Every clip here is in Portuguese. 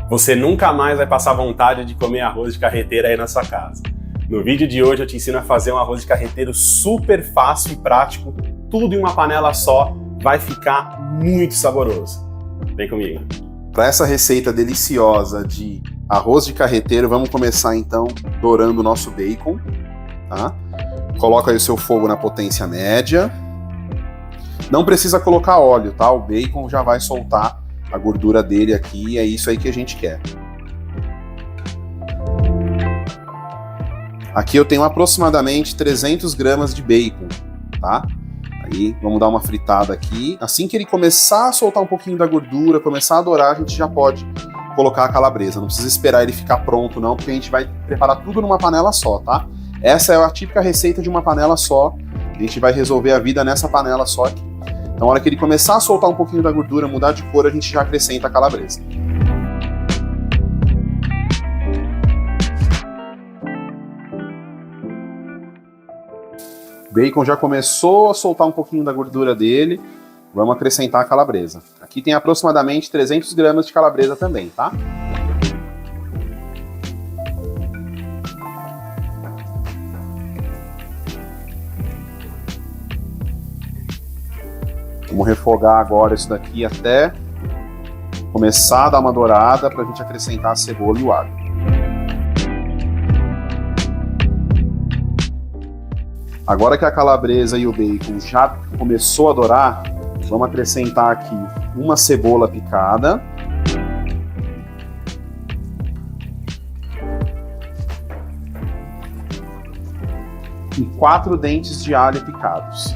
Você nunca mais vai passar vontade de comer arroz de carreteiro aí na sua casa. No vídeo de hoje eu te ensino a fazer um arroz de carreteiro super fácil e prático, tudo em uma panela só, vai ficar muito saboroso. Vem comigo. Para essa receita deliciosa de arroz de carreteiro, vamos começar então dourando o nosso bacon, tá? Coloca aí o seu fogo na potência média. Não precisa colocar óleo, tá? O bacon já vai soltar a gordura dele aqui, é isso aí que a gente quer. Aqui eu tenho aproximadamente 300 gramas de bacon, tá? Aí vamos dar uma fritada aqui. Assim que ele começar a soltar um pouquinho da gordura, começar a dourar, a gente já pode colocar a calabresa. Não precisa esperar ele ficar pronto não, porque a gente vai preparar tudo numa panela só, tá? Essa é a típica receita de uma panela só. A gente vai resolver a vida nessa panela só aqui. Então, na hora que ele começar a soltar um pouquinho da gordura, mudar de cor, a gente já acrescenta a calabresa. O bacon já começou a soltar um pouquinho da gordura dele. Vamos acrescentar a calabresa. Aqui tem aproximadamente 300 gramas de calabresa também, tá? Vamos refogar agora isso daqui até começar a dar uma dourada para a gente acrescentar a cebola e o alho. Agora que a calabresa e o bacon já começou a dourar, vamos acrescentar aqui uma cebola picada. E 4 dentes de alho picados.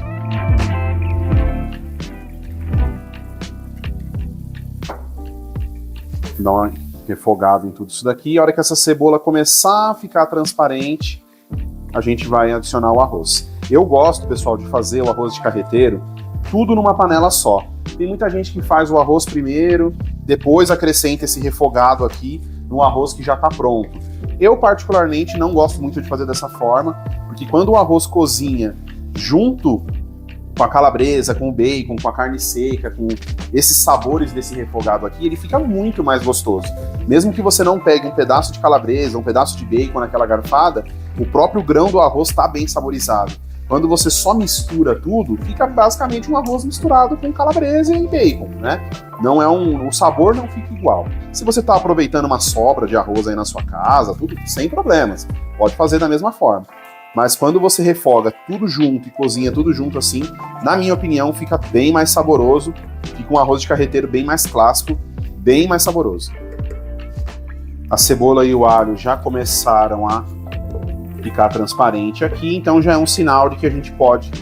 Dar uma refogada em tudo isso daqui. A hora que essa cebola começar a ficar transparente, a gente vai adicionar o arroz. Eu gosto, pessoal, de fazer o arroz de carreteiro tudo numa panela só. Tem muita gente que faz o arroz primeiro, depois acrescenta esse refogado aqui no arroz que já está pronto. Eu, particularmente, não gosto muito de fazer dessa forma, porque quando o arroz cozinha junto com a calabresa, com o bacon, com a carne seca, com esses sabores desse refogado aqui, ele fica muito mais gostoso. Mesmo que você não pegue um pedaço de calabresa, um pedaço de bacon naquela garfada, o próprio grão do arroz está bem saborizado. Quando você só mistura tudo, fica basicamente um arroz misturado com calabresa e bacon, né? Não é o sabor não fica igual. Se você está aproveitando uma sobra de arroz aí na sua casa, tudo sem problemas, pode fazer da mesma forma. Mas quando você refoga tudo junto e cozinha tudo junto assim, na minha opinião, fica bem mais saboroso, fica um arroz de carreteiro bem mais clássico, bem mais saboroso. A cebola e o alho já começaram a ficar transparente aqui, então já é um sinal de que a gente pode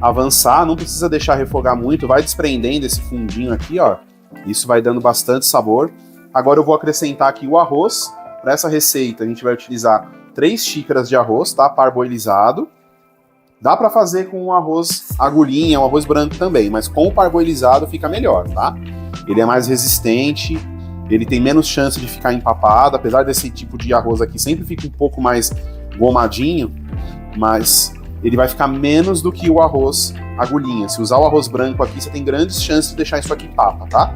avançar, não precisa deixar refogar muito, vai desprendendo esse fundinho aqui, ó. Isso vai dando bastante sabor. Agora eu vou acrescentar aqui o arroz. Para essa receita a gente vai utilizar 3 xícaras de arroz, tá? Parboilizado. Dá para fazer com um arroz agulhinha, um arroz branco também, mas com o parboilizado fica melhor, tá? Ele é mais resistente, ele tem menos chance de ficar empapado, apesar desse tipo de arroz aqui sempre fica um pouco mais gomadinho, mas ele vai ficar menos do que o arroz agulhinha. Se usar o arroz branco aqui, você tem grandes chances de deixar isso aqui papa, tá?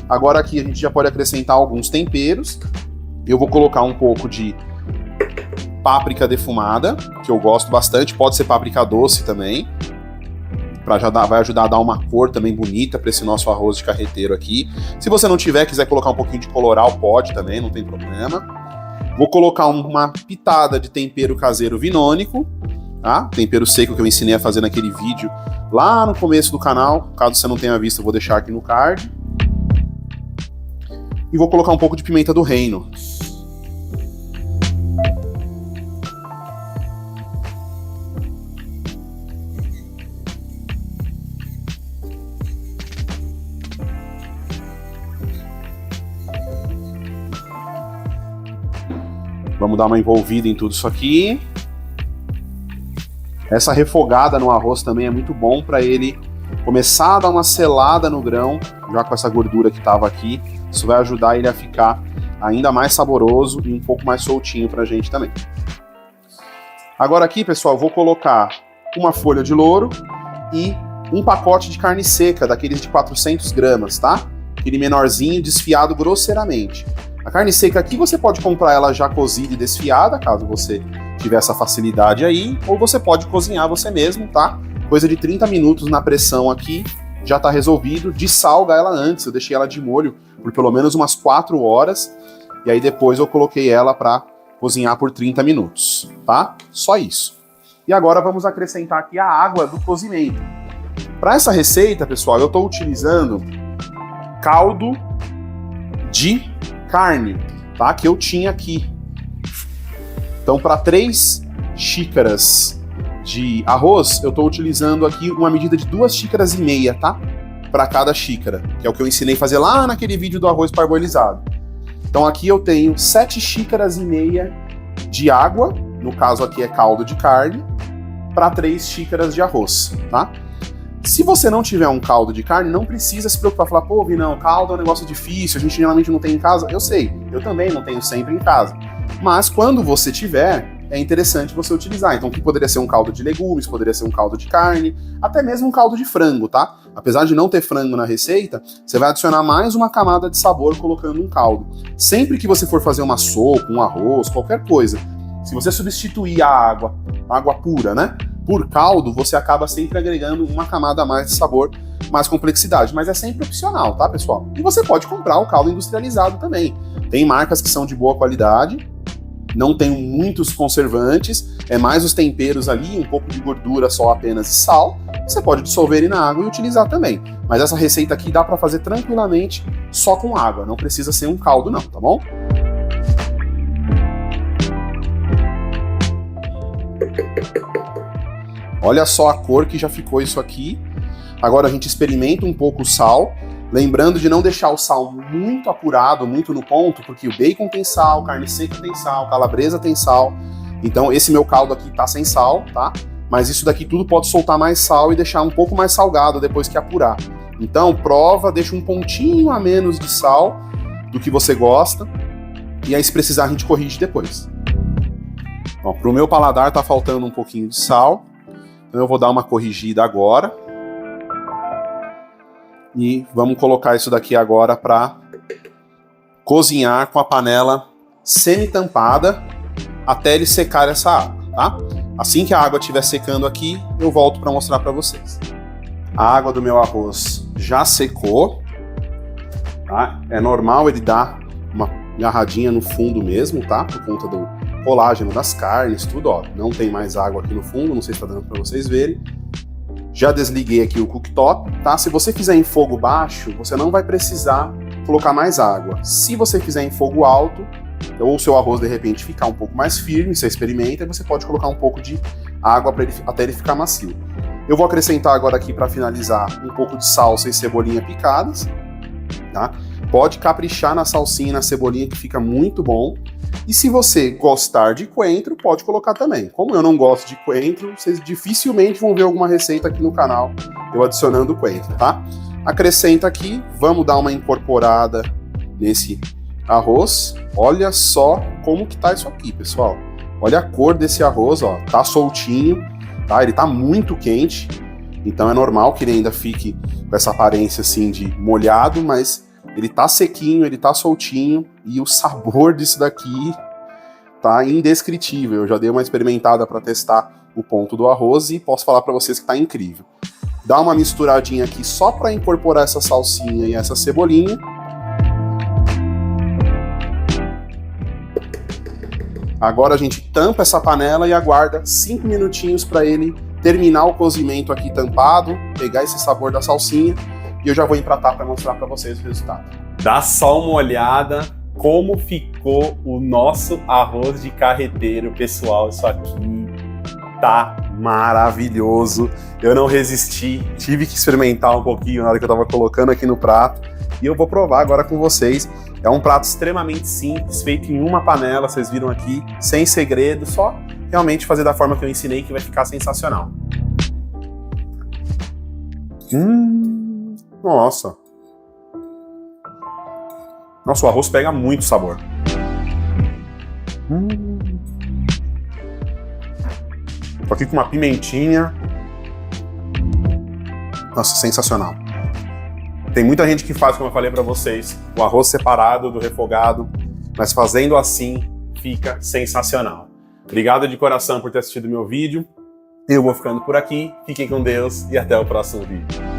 Agora aqui a gente já pode acrescentar alguns temperos. Eu vou colocar um pouco de páprica defumada, que eu gosto bastante, pode ser páprica doce também, vai ajudar a dar uma cor também bonita para esse nosso arroz de carreteiro aqui. Se você não tiver, quiser colocar um pouquinho de coloral, pode também, não tem problema. Vou colocar uma pitada de tempero caseiro vinônico, tá? Tempero seco que eu ensinei a fazer naquele vídeo lá no começo do canal. Caso você não tenha visto, eu vou deixar aqui no card. E vou colocar um pouco de pimenta do reino. Vamos dar uma envolvida em tudo isso aqui. Essa refogada no arroz também é muito bom para ele começar a dar uma selada no grão, já com essa gordura que estava aqui. Isso vai ajudar ele a ficar ainda mais saboroso e um pouco mais soltinho para a gente também. Agora aqui, pessoal, vou colocar uma folha de louro e um pacote de carne seca, daqueles de 400 gramas, tá? Aquele menorzinho, desfiado grosseiramente. A carne seca aqui você pode comprar ela já cozida e desfiada, caso você tiver essa facilidade aí, ou você pode cozinhar você mesmo, tá? Coisa de 30 minutos na pressão aqui, já tá resolvido. Dessalga ela antes, eu deixei ela de molho por pelo menos umas 4 horas, e aí depois eu coloquei ela para cozinhar por 30 minutos, tá? Só isso. E agora vamos acrescentar aqui a água do cozimento. Para essa receita, pessoal, eu estou utilizando caldo de carne, tá? Que eu tinha aqui. Então, para 3 xícaras de arroz, eu estou utilizando aqui uma medida de 2,5 xícaras, tá? Para cada xícara, que é o que eu ensinei a fazer lá naquele vídeo do arroz parboilizado. Então, aqui eu tenho 7,5 xícaras de água, no caso aqui é caldo de carne, para 3 xícaras de arroz, tá? Se você não tiver um caldo de carne, não precisa se preocupar, falar, pô, Vinão, caldo é um negócio difícil, a gente geralmente não tem em casa. Eu sei, eu também não tenho sempre em casa. Mas quando você tiver, é interessante você utilizar. Então, que poderia ser um caldo de legumes, poderia ser um caldo de carne, até mesmo um caldo de frango, tá? Apesar de não ter frango na receita, você vai adicionar mais uma camada de sabor colocando um caldo. Sempre que você for fazer uma sopa, um arroz, qualquer coisa, se você substituir a água pura, né, por caldo, você acaba sempre agregando uma camada a mais de sabor, mais complexidade, mas é sempre opcional, tá, pessoal? E você pode comprar o caldo industrializado também. Tem marcas que são de boa qualidade, não tem muitos conservantes, é mais os temperos ali, um pouco de gordura só apenas e sal. Você pode dissolver ele na água e utilizar também. Mas essa receita aqui dá para fazer tranquilamente só com água, não precisa ser um caldo não, tá bom? Olha só a cor que já ficou isso aqui. Agora a gente experimenta um pouco o sal. Lembrando de não deixar o sal muito apurado, muito no ponto, porque o bacon tem sal, carne seca tem sal, calabresa tem sal. Então esse meu caldo aqui tá sem sal, tá? Mas isso daqui tudo pode soltar mais sal e deixar um pouco mais salgado depois que apurar. Então prova, deixa um pontinho a menos de sal do que você gosta. E aí se precisar a gente corrige depois. Ó, pro meu paladar tá faltando um pouquinho de sal. Então eu vou dar uma corrigida agora. E vamos colocar isso daqui agora para cozinhar com a panela semi-tampada até ele secar essa água, tá? Assim que a água estiver secando aqui, eu volto para mostrar para vocês. A água do meu arroz já secou, tá? É normal ele dar uma agarradinha no fundo mesmo, tá? Por conta do colágeno das carnes, tudo, ó. Não tem mais água aqui no fundo, não sei se tá dando para vocês verem. Já desliguei aqui o cooktop, tá? Se você fizer em fogo baixo, você não vai precisar colocar mais água. Se você fizer em fogo alto, ou o seu arroz de repente ficar um pouco mais firme, você experimenta, e você pode colocar um pouco de água até ele ficar macio. Eu vou acrescentar agora aqui para finalizar um pouco de salsa e cebolinha picadas, tá? Pode caprichar na salsinha e na cebolinha que fica muito bom. E se você gostar de coentro, pode colocar também. Como eu não gosto de coentro, vocês dificilmente vão ver alguma receita aqui no canal eu adicionando coentro, tá? Acrescenta aqui, vamos dar uma incorporada nesse arroz. Olha só como que tá isso aqui, pessoal. Olha a cor desse arroz, ó, tá soltinho, tá? Ele tá muito quente, então é normal que ele ainda fique com essa aparência assim de molhado, mas ele tá sequinho, ele tá soltinho e o sabor disso daqui tá indescritível. Eu já dei uma experimentada para testar o ponto do arroz e posso falar para vocês que tá incrível. Dá uma misturadinha aqui só para incorporar essa salsinha e essa cebolinha. Agora a gente tampa essa panela e aguarda 5 minutinhos para ele terminar o cozimento aqui tampado, pegar esse sabor da salsinha. E eu já vou empratar para mostrar para vocês o resultado. Dá só uma olhada como ficou o nosso arroz de carreteiro, pessoal. Isso aqui tá maravilhoso. Eu não resisti, tive que experimentar um pouquinho na hora que eu tava colocando aqui no prato. E eu vou provar agora com vocês. É um prato extremamente simples, feito em uma panela, vocês viram aqui, sem segredo, só realmente fazer da forma que eu ensinei que vai ficar sensacional. Nossa. Nossa, o arroz pega muito sabor. Tô aqui com uma pimentinha. Nossa, sensacional. Tem muita gente que faz, como eu falei pra vocês, o arroz separado do refogado. mas fazendo assim fica sensacional. Obrigado de coração por ter assistido meu vídeo. Eu vou ficando por aqui, fiquem com Deus e até o próximo vídeo.